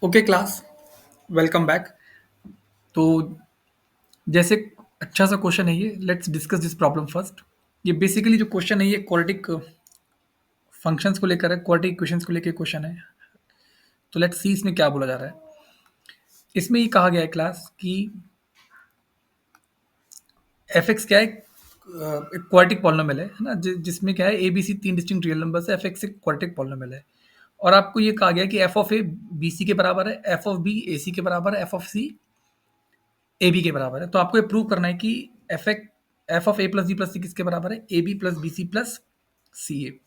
Okay class, welcome back. तो जैसे अच्छा सा क्वेश्चन है ये, let's discuss this problem first. ये बेसिकली जो क्वेश्चन है ये क्वाड्रेटिक फंक्शंस को लेकर है, क्वाड्रेटिक इक्वेशंस को लेकर क्वेश्चन है। तो लेट्स सी इसमें क्या बोला जा रहा है। इसमें ये कहा गया है क्लास कि एफ एक्स क्या है, एक क्वाड्रेटिक पॉलिनोमियल है ना, जिसमें क्या है ए बी सी तीन डिस्टिंक्ट रियल नंबर्स है, एफ एक्स एक क्वाड्रेटिक पॉलिनोमियल है। और आपको ये कहा गया है कि F of A B C के बराबर है, F of B A C के बराबर है, F of C A B के बराबर है। तो आपको ये प्रूव करना है कि F of a plus b plus c किसके बराबर है, a b plus b c plus c a.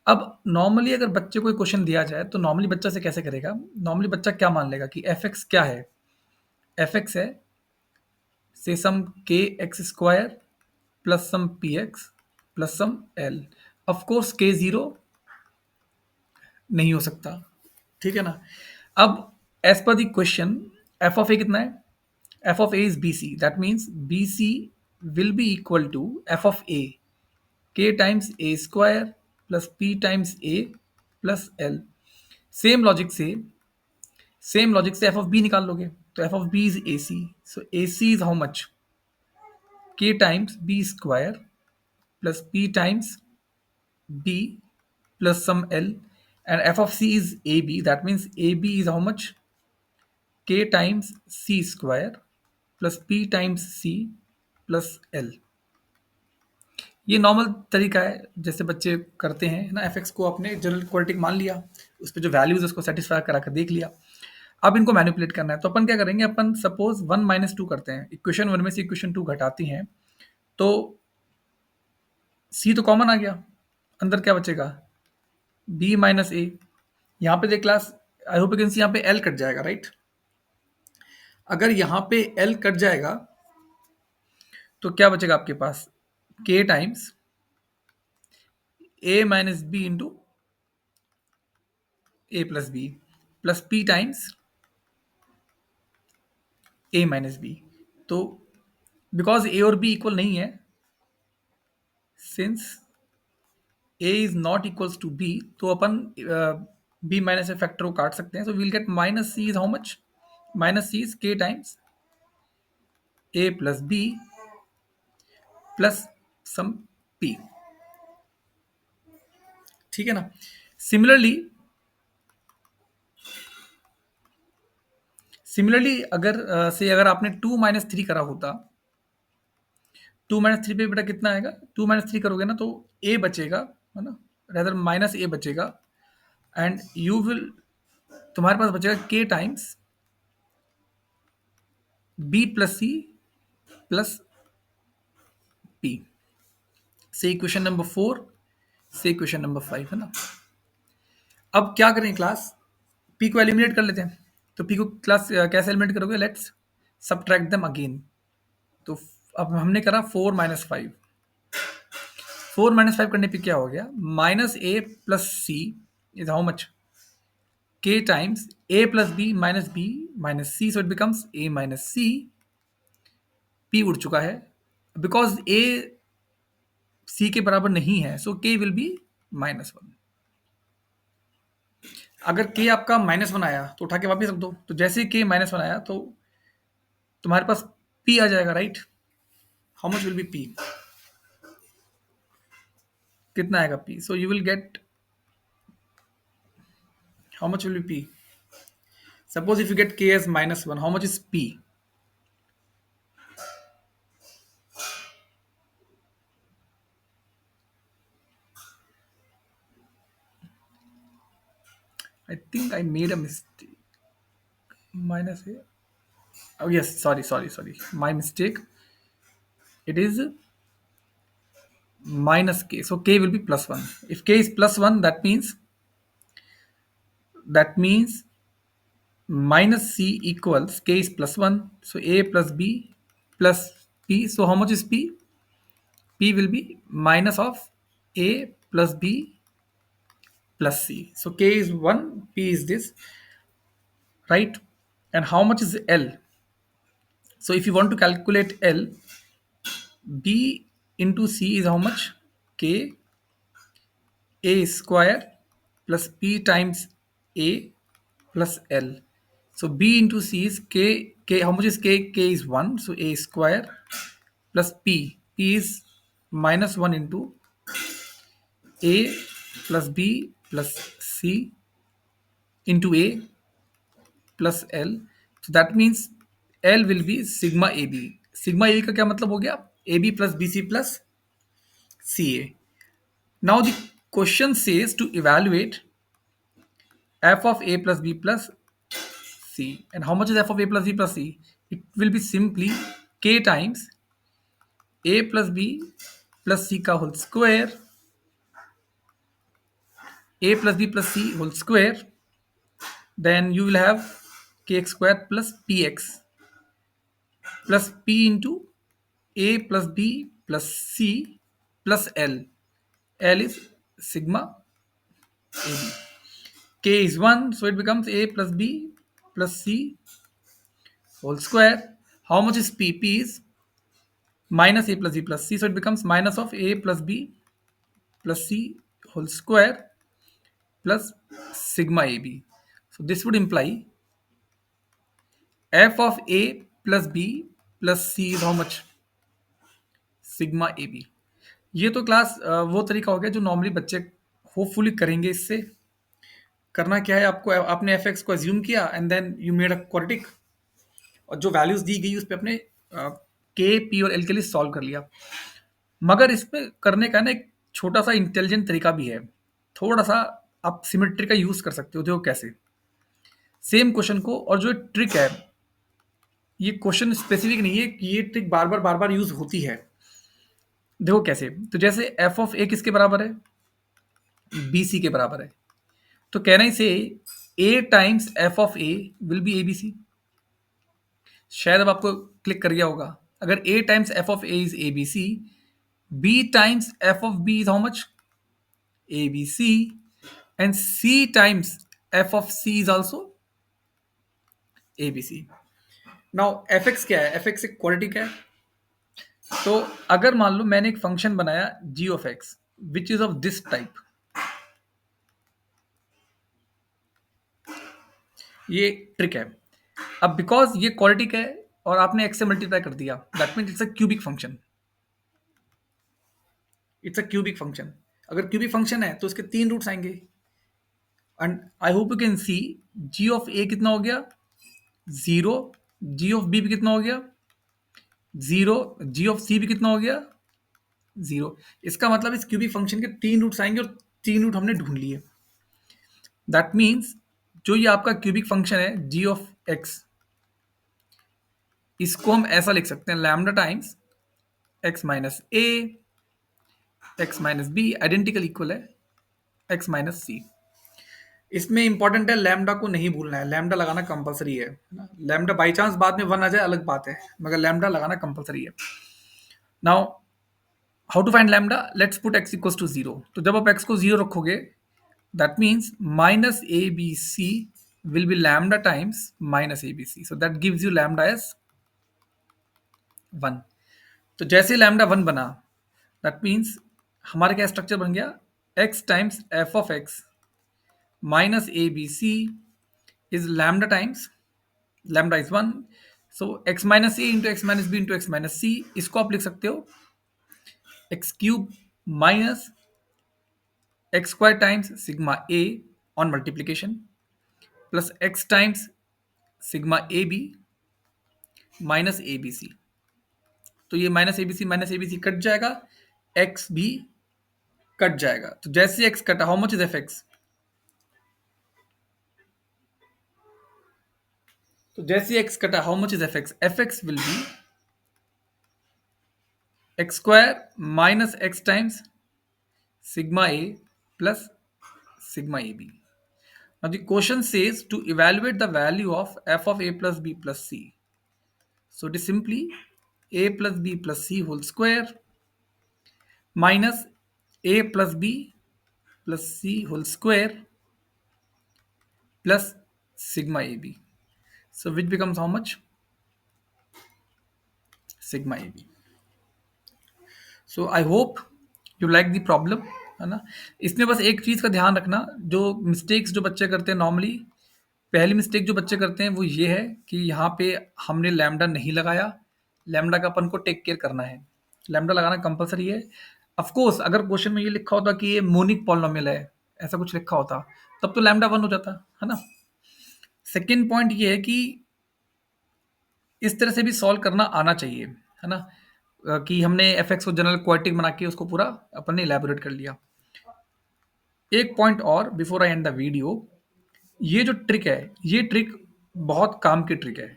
अब नॉर्मली अगर बच्चे को क्वेश्चन दिया जाए तो नॉर्मली बच्चा से कैसे करेगा। नॉर्मली बच्चा क्या मान लेगा कि एफ एक्स क्या है। एफ एक्स है say some k x square plus some p x plus some l. Of course के जीरो नहीं हो सकता, ठीक है ना। अब as per the question f of a कितना है, f of a is bc, that means bc will be equal to f of a, k times a square plus p times a plus l। Same logic से f of b निकाल लोगे तो f of b is ac, so ac is how much, k times b square plus p times b plus some l, and f of c is ab, that means ab is how much, k times c square plus p times c plus l। ये normal तरीका है जैसे बच्चे करते हैं ना। F X को आपने जनरल क्वाड्रेटिक मान लिया, उस पर जो वैल्यूज है उसको सेटिस्फाई करा कर देख लिया। अब इनको मैनिपुलेट करना है तो अपन क्या करेंगे, अपन सपोज 1 - 2 करते हैं, इक्वेशन 1 में से इक्वेशन 2 घटाती हैं तो सी तो कॉमन आ गया, अंदर क्या बचेगा, बी माइनस ए। यहाँ पे देख class, I hope you can सी, यहाँ पे एल कट जाएगा राइट। अगर यहाँ पे एल कट जाएगा तो क्या बचेगा आपके पास, k times a minus b into a plus b plus p times a minus b. तो बिकॉज ए और बी इक्वल नहीं है, since a is not equals to b, तो अपन बी माइनस ए फैक्टर को काट सकते हैं। So we'll get minus c is how much, minus c is k times a plus b plus some p, ठीक है ना। सिमिलरली सिमिलरली अगर से अगर आपने 2 - 3 करा होता, 2 - 3 पे बेटा कितना आएगा, 2 - 3 करोगे ना तो ए बचेगा, है ना, रेदर माइनस ए बचेगा। एंड यू विल, तुम्हारे पास बचेगा K times B plus C plus P. से इक्वेशन नंबर 4, से इक्वेशन नंबर 5, है ना। अब क्या करें क्लास, पी को एलिमिनेट कर लेते हैं। तो पी को क्लास कैसे एलिमिनेट करोगे, लेट्स सब्ट्रैक्ट देम अगेन। तो अब हमने करा 4 - 5, 4 - 5 करने पे क्या हो गया, minus A plus C is how much, k times a plus b minus b minus c, so it becomes a minus c। p उड़ चुका है, बिकॉज a c के बराबर नहीं है, सो k विल बी -1। अगर k आपका -1 आया तो उठा के वापिस रख दो, तो जैसे k -1 आया तो तुम्हारे पास p आ जाएगा right. How much will be p, कितना आएगा p, so you will get how much will be p। Suppose if you get k as -1, how much is p, I think I made a mistake, minus a, oh yes, sorry, my mistake, it is minus k, so k will be +1. If k is +1, that means minus c equals k is +1, so a plus b plus p. So how much is p, p will be minus of a plus b plus c, so k is 1, p is this, right. And how much is l, so if you want to calculate l, b into c is how much, k a square plus p times a plus L. So B into C is K. K. How much is K? K is 1. So A square plus P. P is minus 1 into A plus B plus C into A plus L. So that means L will be sigma AB. Sigma AB का क्या मतलब हो गया? AB plus BC plus CA. Now the question says to evaluate f of A plus B plus C. And how much is f of A plus B plus C? It will be simply K times A plus B plus C का whole square, A plus B plus C whole square. Then you will have kx square plus px plus p into A plus B plus C plus L. L is sigma AB. K is 1, so it becomes A plus B plus C whole square. How much is P? P is minus A plus B plus C, so it becomes minus of A plus B plus C whole square plus sigma AB. So this would imply f of A plus B plus C is how much? Sigma A B. ये तो class वो तरीका हो गया जो normally बच्चे hopefully करेंगे. इससे करना क्या है, आपको आपने एफ एक्स को अज्यूम किया and then you made a quadratic और जो वैल्यूज दी गई उस पर अपने के पी और एल के लिए सॉल्व कर लिया. मगर इसमें करने का ना एक छोटा सा इंटेलिजेंट तरीका भी है. थोड़ा सा आप सिमेट्री का यूज कर सकते हो. देखो कैसे, सेम क्वेश्चन को, और जो ट्रिक है ये क्वेश्चन स्पेसिफिक नहीं है कि ये ट्रिक बार बार यूज होती है. देखो कैसे, तो जैसे एफ ऑफ ए किसके बराबर है? बी सी के बराबर है. तो कहना ही से a times f of a will be a B c. शायद अब आपको क्लिक कर गया होगा. अगर a times f of a is a B c, b times f of b is how much? A B c. And c times f of c is also a B c. Now f x क्या है? F x एक quality क्या है? तो अगर मान लो मैंने एक फंक्शन बनाया g of x which is of this type, ये ट्रिक है. अब बिकॉज ये क्वालिटी का है और आपने एक्स से मल्टीप्लाई कर दिया, that mean it's a cubic function. It's a cubic function. अगर क्यूबिक फंक्शन है तो इसके 3 रूट्स आएंगे. And I hope you can see g of a कितना हो गया? 0. जी ऑफ बी भी कितना हो गया? 0. जी ऑफ सी भी कितना हो गया? 0. इसका मतलब इस क्यूबिक फंक्शन के 3 रूट्स आएंगे और 3 रूट हमने ढूंढ लिए. दैट मीन्स जो ये आपका क्यूबिक फंक्शन है जी ऑफ एक्स, इसको हम ऐसा लिख सकते हैं lambda times x minus A x minus be identical equal है एक्स माइनस सी. इसमें इंपॉर्टेंट है लैम्डा को नहीं भूलना है. लैम्डा लगाना कंपलसरी है ना. लैम्डा बाई चांस बाद में 1 आ जाए अलग बात है, मगर लैम्डा लगाना कंपलसरी है. Now how to find lambda? Let's put X equals to 0. तो जब आप एक्स को 0 रखोगे, that means minus A B C will be lambda times minus A B C. So that gives you lambda as 1. तो जैसे lambda 1 बना, that means हमारा क्या स्ट्रक्चर बन गया? X times f of x minus A B c is lambda times lambda is 1. So x minus a into x minus b into x minus c, इसको आप लिख सकते हो x cube minus x square times sigma a on multiplication plus x times sigma A b minus A B c. तो ये minus A B c कट जाएगा, x भी कट जाएगा. तो जैसे एक्स कटा, how much is F x? तो जैसे एक्स कटा, how much is F x? F x will be x square minus x times sigma a plus sigma ab. Now the question says to evaluate the value of f of a plus b plus c. So it is simply a plus b plus c whole square minus a plus b plus c whole square plus sigma ab. So which becomes how much? Sigma ab. So I hope you like the problem, है ना. इसमें बस एक चीज़ का ध्यान रखना, जो mistakes जो बच्चे करते हैं नॉर्मली, पहली मिस्टेक जो बच्चे करते हैं वो ये है कि यहाँ पे हमने लैम्डा नहीं लगाया। लैम्डा का अपन को टेक केयर करना है। लैम्डा लगाना कंपलसरी है। ऑफ कोर्स अगर क्वेश्चन में ये लिखा होता कि ये मोनिक पॉलिनोमियल है, ऐसा कुछ लिखा होता, तब तो लैम्डा 1 हो जाता, है ना? सेकंड पॉइंट ये है कि इस तरह से भी सॉल्व करना आना चाहिए, है ना? कि हमने एफएक्स को जनरल क्वाड्रेटिक बना के उसको पूरा अपन ने इलैबोरेट कर लिया। एक पॉइंट और before I and the video, ये जो ट्रिक है, ये ट्रिक बहुत काम की ट्रिक है।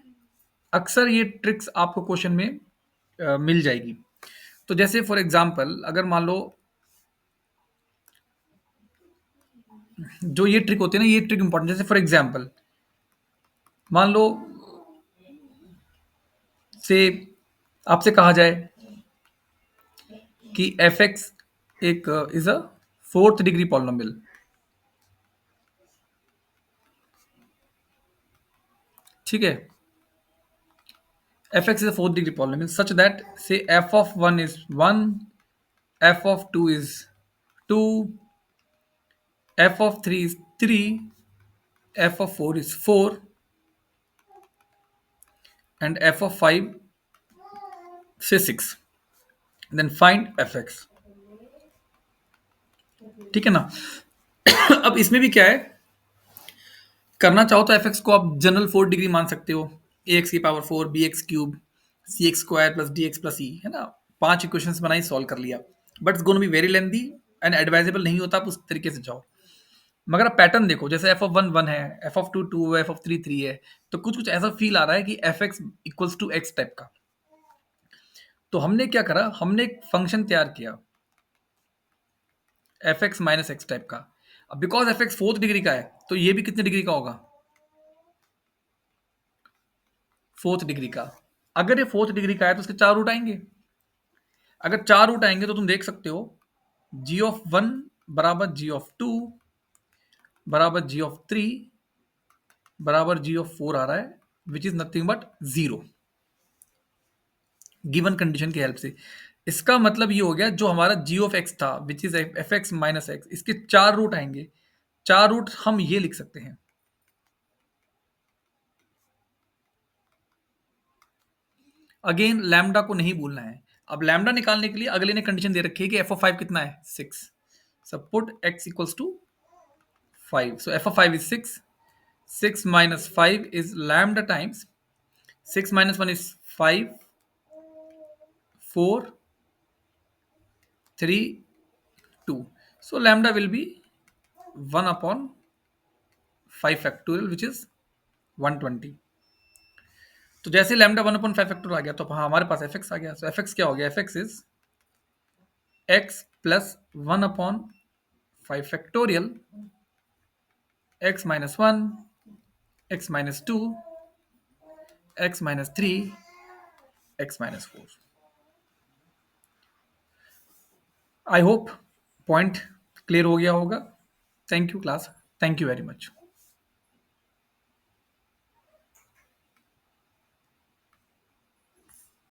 अक्सर ये ट्रिक्स आपको क्वेश्चन में मिल जाएगी। तो जैसे फॉर एग्जांपल अगर मान लो, जो ये ट्रिक होती है ना, ये ट्रिक इंपॉर्टेंट। जैसे फॉर एग्जांपल मान लो से आपसे कहा जाए कि एफ एक्स एक is a fourth degree polynomial, ठीक है? F x is a fourth degree polynomial such that say f of one is one, f of two is two, f of three is three, f of four is four, and f of five say six. Then find f x, ठीक है ना? अब इसमें भी क्या है, करना चाहो तो एफ एक्स को आप जनरल फोर्थ डिग्री मान सकते हो। ए एक्स की power four, b x cube, c x square plus d x plus e, है ना? 5 इक्वेशंस बनाई, सॉल्व कर लिया। But it's gonna be very lengthy and advisable नहीं होता आप उस तरीके से जाओ। मगर आप पैटर्न देखो, जैसे एफ ऑफ वन वन है, एफ ऑफ टू टू है, एफ ऑफ थ्री थ्री है, तो कुछ कुछ ऐसा फील आ रहा है कि F X equals to X type का। तो हमने क्या करा, हमने एक फंक्शन तैयार किया F x minus x type का। अब because F x fourth degree का है, तो ये भी कितने डिग्री का होगा? फोर्थ डिग्री का। अगर ये फोर्थ डिग्री का है तो उसके 4 रूट आएंगे। अगर 4 रूट आएंगे तो तुम देख सकते हो जी ऑफ वन बराबर जी ऑफ टू बराबर जी ऑफ थ्री बराबर जी ऑफ फोर आ रहा है, which is nothing but zero, given condition की हेल्प से। इसका मतलब ये हो गया, जो हमारा जी ऑफ एक्स था which is F x minus x, इसके 4 रूट आएंगे। 4 रूट हम ये लिख सकते हैं। अगेन लैम्डा को नहीं भूलना है। अब लैम्डा निकालने के लिए अगले ने कंडीशन दे रखी है कि एफ ऑफ फाइव कितना है? 6। सब put x equals to 5, so f of 5 is 6. 6 minus 5 is lambda times 6 minus 1 is 5, 4, 3, 2. So lambda will be 1 upon 5 factorial, which is 120. तो जैसे लैम्डा 1 upon 5 फैक्टोरियल आ गया, तो हाँ हमारे पास एफ एक्स आ गया। सो एफ एक्स क्या हो गया? F x is x plus 1 upon 5 factorial, x minus one, x minus two, x minus three, x minus four. I hope point clear हो गया होगा। Thank you class, thank you very much.